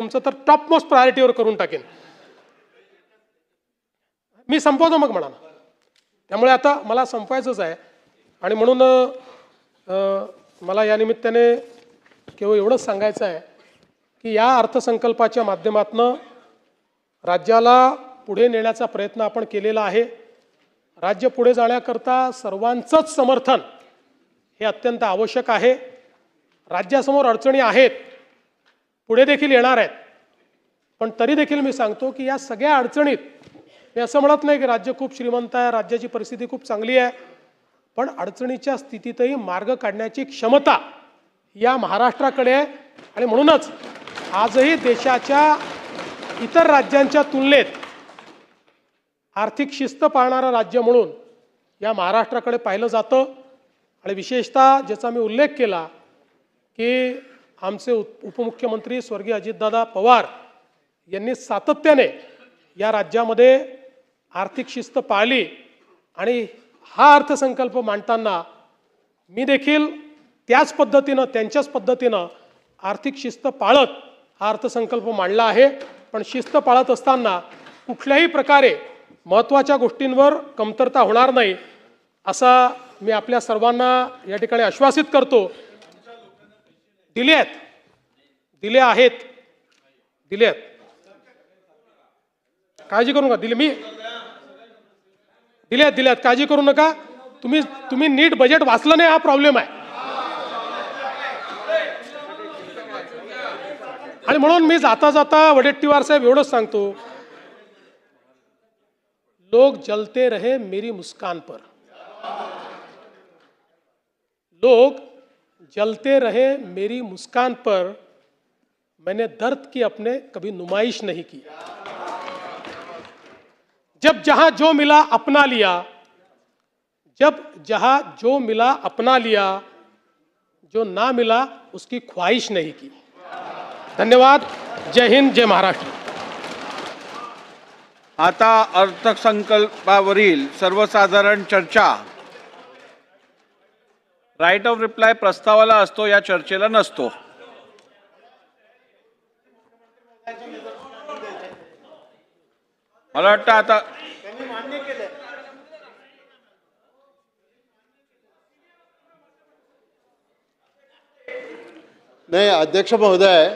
तुमचं तर top most प्रायोरिटीवर करून टाकेन. मी संपवतो मग म्हणा. त्यामुळे आता मला संपवायचंच आहे आणि म्हणून मला या निमित्ताने केवळ एवढंच सांगायचं आहे की या अर्थसंकल्पाच्या माध्यमातून राज्याला पुढे नेण्याचा प्रयत्न आपण केलेला आहे. राज्य पुढे जाण्याकरता सर्वांचंच समर्थन हे अत्यंत आवश्यक आहे. राज्यासमोर अडचणी आहेत, पुढे देखील येणार आहेत, पण तरी देखील मी सांगतो की या सगळ्या अडचणीत मी असं म्हणत नाही की राज्य खूप श्रीमंत आहे, राज्याची परिस्थिती खूप चांगली आहे, पण अडचणीच्या स्थितीतही मार्ग काढण्याची क्षमता या महाराष्ट्राकडे आहे. आणि म्हणूनच आजही देशाच्या इतर राज्यांच्या तुलनेत आर्थिक शिस्त पाळणारं राज्य म्हणून या महाराष्ट्राकडे पाहिलं जातं. आणि विशेषतः ज्याचा मी उल्लेख केला की आमचे उपमुख्यमंत्री स्वर्गीय अजितदादा पवार यांनी सातत्याने या राज्यामध्ये आर्थिक शिस्त पाळली आणि हा अर्थसंकल्प मांडताना मी देखील त्याच पद्धतीनं त्यांच्याच पद्धतीनं आर्थिक शिस्त पाळत हा अर्थसंकल्प मांडला आहे. पण शिस्त पाळत असताना कुठल्याही प्रकारे महत्त्वाच्या गोष्टींवर कमतरता होणार नाही असा मी आपल्या सर्वांना या ठिकाणी आश्वासित करतो. दिले आहेत, काळजी करू नका. दिले आहेत, काळजी करू नका. तुम्ही नीट बजेट वाचलं नाही, हा प्रॉब्लेम आहे. आणि म्हणून मी जाता जाता वडेट्टीवार साहेब एवढंच सांगतो, लोग जलते रहे मेरी मुस्कान पर, लोग जलते रहे मेरी मुस्कान पर, मैंने दर्द की अपने कभी नुमाइश नहीं की. जब जहां जो मिला अपना लिया, जब जहां जो मिला अपना लिया, जो ना मिला उसकी ख्वाहिश नहीं की. धन्यवाद. जय हिंद, जय महाराष्ट्र. आता अर्थसंकल्पावरील सर्वसाधारण चर्चा. राईट ऑफ रिप्लाय प्रस्तावाला असतो, या चर्चेला नसतो. मला वाटतं आता नाही, अध्यक्ष महोदय,